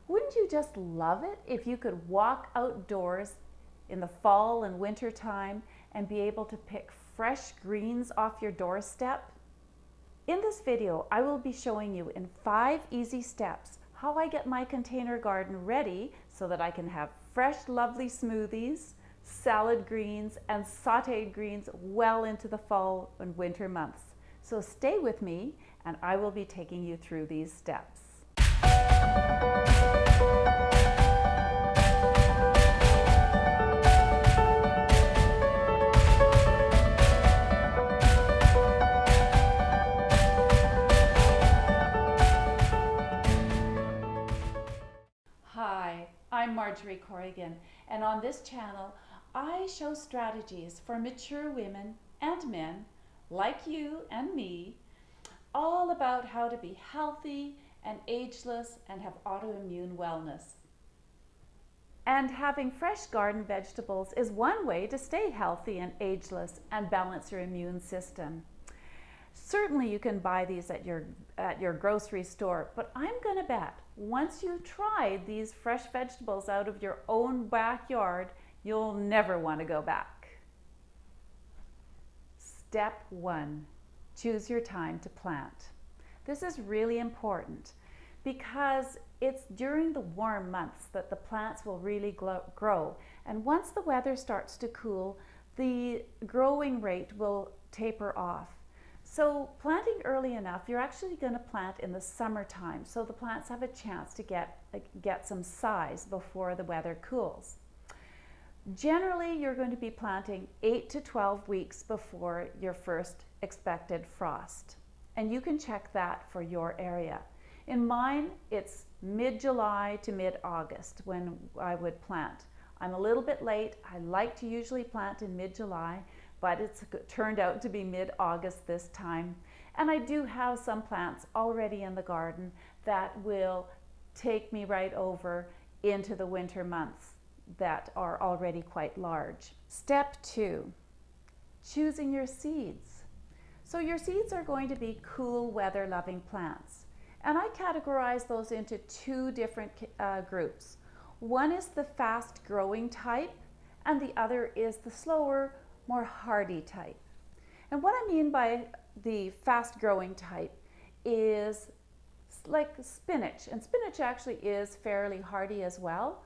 Wouldn't you just love it if you could walk outdoors in the fall and winter time and be able to pick fresh greens off your doorstep? In this video, I will be showing you in 5 easy steps how I get my container garden ready so that I can have fresh, lovely smoothies, salad greens, and sauteed greens well into the fall and winter months. So stay with me and I will be taking you through these steps. Hi, I'm Marjorie Corrigan, and on this channel I show strategies for mature women and men like you and me, all about how to be healthy and ageless and have autoimmune wellness. And having fresh garden vegetables is one way to stay healthy and ageless and balance your immune system. Certainly you can buy these at your grocery store, but I'm going to bet once you've tried these fresh vegetables out of your own backyard, you'll never want to go back. Step 1, choose your time to plant. This is really important because it's during the warm months that the plants will really grow. And once the weather starts to cool, the growing rate will taper off. So planting early enough, you're actually going to plant in the summertime so the plants have a chance to get some size before the weather cools. Generally, you're going to be planting 8 to 12 weeks before your first expected frost. And you can check that for your area. In mine, it's mid-July to mid-August when I would plant. I'm a little bit late. I like to usually plant in mid-July, but it's turned out to be mid-August this time. And I do have some plants already in the garden that will take me right over into the winter months that are already quite large. Step 2, choosing your seeds. So your seeds are going to be cool weather loving plants. And I categorize those into 2 different groups. One is the fast growing type and the other is the slower, more hardy type. And what I mean by the fast growing type is like spinach, and spinach actually is fairly hardy as well,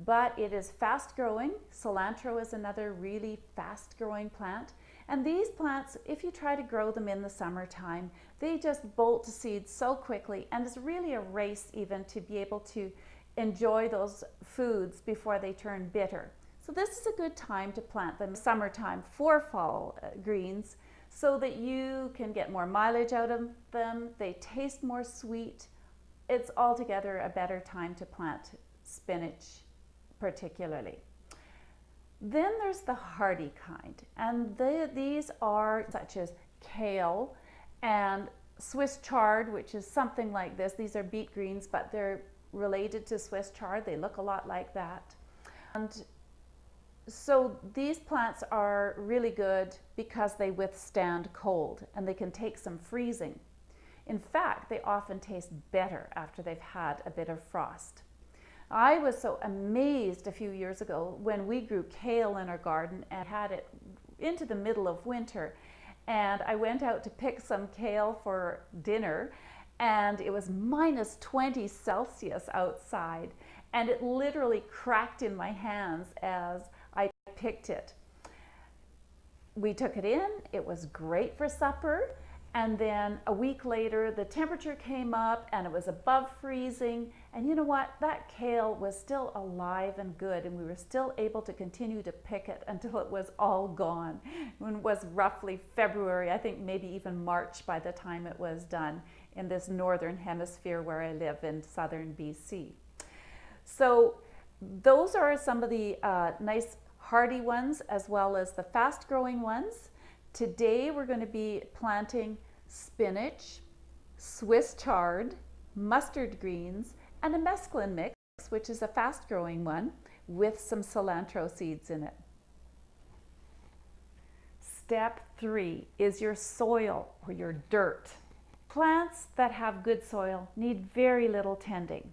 but it is fast growing. Cilantro is another really fast growing plant. And these plants, if you try to grow them in the summertime, they just bolt to seed so quickly, and it's really a race even to be able to enjoy those foods before they turn bitter. So this is a good time to plant them summertime for fall greens so that you can get more mileage out of them. They taste more sweet. It's altogether a better time to plant spinach particularly. Then there's the hardy kind, and these are such as kale and Swiss chard, which is something like this. These are beet greens, but they're related to Swiss chard. They look a lot like that. And so these plants are really good because they withstand cold and they can take some freezing. In fact, they often taste better after they've had a bit of frost. I was so amazed a few years ago when we grew kale in our garden and had it into the middle of winter. And I went out to pick some kale for dinner and it was minus 20 Celsius outside. And it literally cracked in my hands as I picked it. We took it in, it was great for supper, and then a week later the temperature came up and it was above freezing, and you know what, that kale was still alive and good, and we were still able to continue to pick it until it was all gone. When it was roughly February, I think maybe even March by the time it was done in this northern hemisphere where I live in southern BC. So those are some of the nice hardy ones as well as the fast growing ones. Today we're going to be planting spinach, Swiss chard, mustard greens, and a mesclun mix, which is a fast growing one with some cilantro seeds in it. Step 3 is your soil or your dirt. Plants that have good soil need very little tending.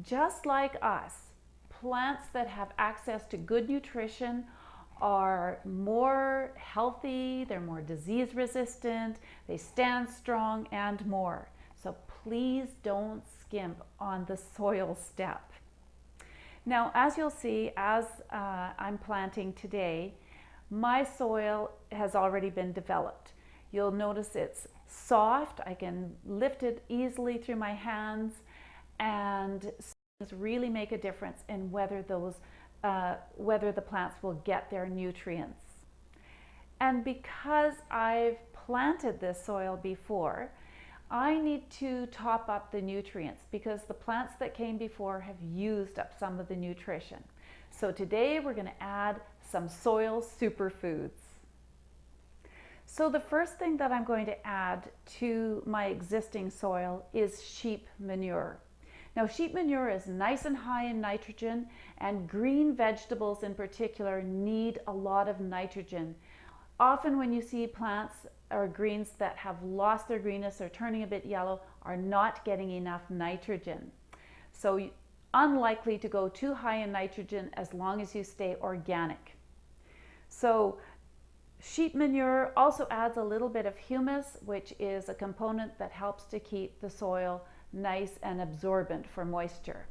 Just like us, plants that have access to good nutrition are more healthy, they're more disease resistant, they stand strong, and more. So please don't skimp on the soil step. Now, as you'll see, as I'm planting today, my soil has already been developed. You'll notice it's soft. I can lift it easily through my hands, and really make a difference in whether the plants will get their nutrients. And because I've planted this soil before, I need to top up the nutrients because the plants that came before have used up some of the nutrition. So today we're going to add some soil superfoods. So the first thing that I'm going to add to my existing soil is sheep manure. Now, sheep manure is nice and high in nitrogen, and green vegetables in particular need a lot of nitrogen. Often when you see plants or greens that have lost their greenness or turning a bit yellow are not getting enough nitrogen. So unlikely to go too high in nitrogen as long as you stay organic. So sheep manure also adds a little bit of humus, which is a component that helps to keep the soil nice and absorbent for moisture.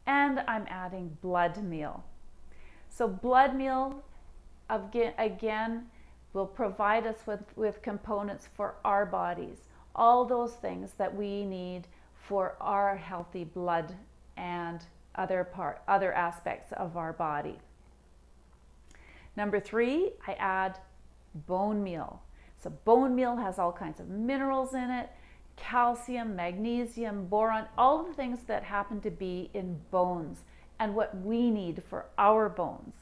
And I'm adding blood meal. So blood meal, again, will provide us with components for our bodies, all those things that we need for our healthy blood and other aspects of our body. Number 3, I add bone meal. So bone meal has all kinds of minerals in it, calcium, magnesium, boron, all the things that happen to be in bones and what we need for our bones.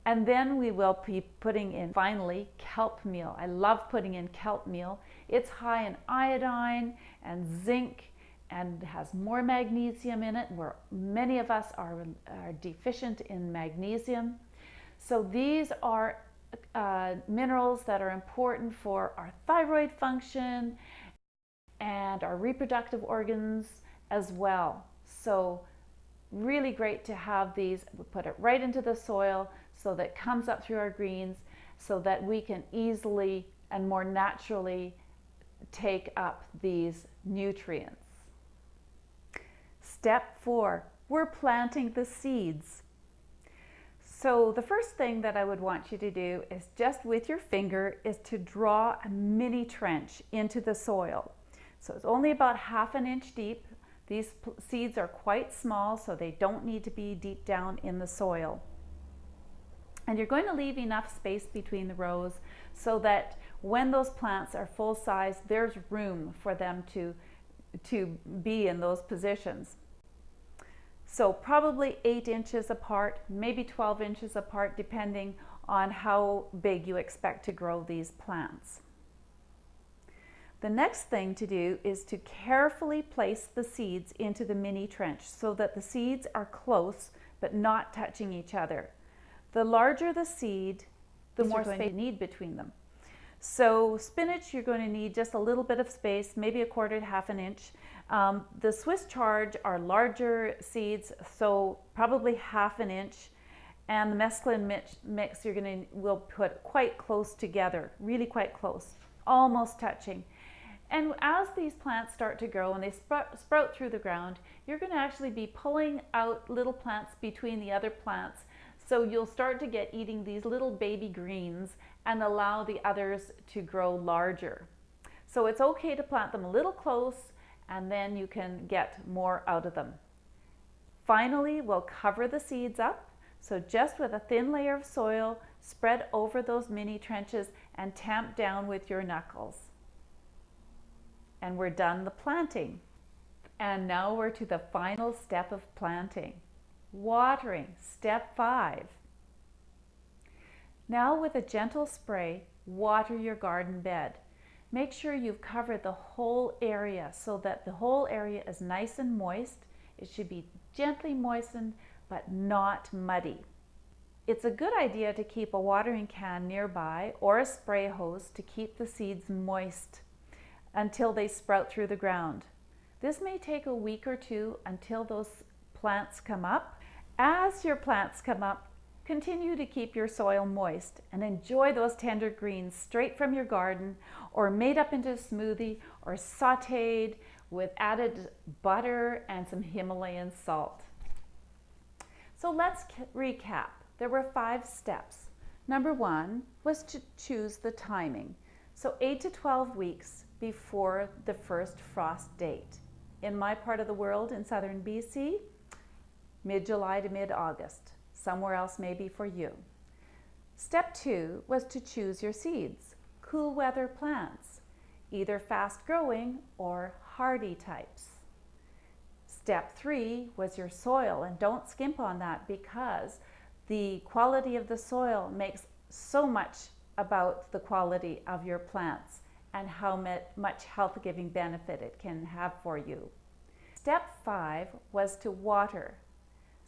And then we will be putting in, finally, kelp meal. I love putting in kelp meal. It's high in iodine and zinc and has more magnesium in it, where many of us are deficient in magnesium. So these are minerals that are important for our thyroid function and our reproductive organs as well. So really great to have these. We put it right into the soil so that it comes up through our greens so that we can easily and more naturally take up these nutrients. Step 4, we're planting the seeds. So the first thing that I would want you to do is just with your finger is to draw a mini trench into the soil. So it's only about 1/2 inch deep. These seeds are quite small, so they don't need to be deep down in the soil. And you're going to leave enough space between the rows so that when those plants are full size, there's room for them to be in those positions. So probably 8 inches apart, maybe 12 inches apart, depending on how big you expect to grow these plants. The next thing to do is to carefully place the seeds into the mini trench so that the seeds are close but not touching each other. The larger the seed, the more space you need between them. So spinach, you're going to need just a little bit of space, maybe 1/4 to 1/2 inch. The Swiss chard are larger seeds, so probably 1/2 inch. And the mesclun mix we'll put quite close together, really quite close, almost touching. And as these plants start to grow and they sprout through the ground, you're going to actually be pulling out little plants between the other plants. So you'll start to get eating these little baby greens and allow the others to grow larger. So it's okay to plant them a little close and then you can get more out of them. Finally, we'll cover the seeds up. So just with a thin layer of soil, spread over those mini trenches and tamp down with your knuckles. And we're done the planting. And now we're to the final step of planting. Watering, step 5. Now with a gentle spray, water your garden bed. Make sure you've covered the whole area so that the whole area is nice and moist. It should be gently moistened, but not muddy. It's a good idea to keep a watering can nearby or a spray hose to keep the seeds moist. until they sprout through the ground. This may take a week or two until those plants come up. As your plants come up, continue to keep your soil moist and enjoy those tender greens straight from your garden, or made up into a smoothie, or sauteed with added butter and some Himalayan salt. So let's recap. There were 5 steps. Number 1 was to choose the timing. So 8 to 12 weeks before the first frost date. In my part of the world, in southern BC, mid-July to mid-August. Somewhere else maybe for you. Step 2 was to choose your seeds. Cool weather plants, either fast growing or hardy types. Step 3 was your soil, and don't skimp on that, because the quality of the soil makes so much about the quality of your plants and how much health-giving benefit it can have for you. Step 5 was to water.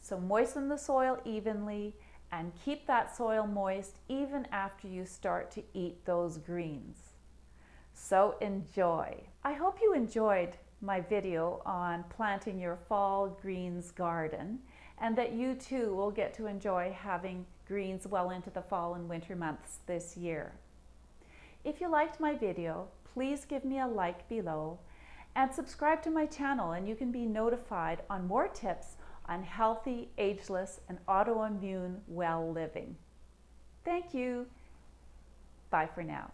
So moisten the soil evenly and keep that soil moist even after you start to eat those greens. So enjoy. I hope you enjoyed my video on planting your fall greens garden, and that you too will get to enjoy having greens well into the fall and winter months this year. If you liked my video, please give me a like below and subscribe to my channel, and you can be notified on more tips on healthy, ageless, and autoimmune well living. Thank you. Bye for now.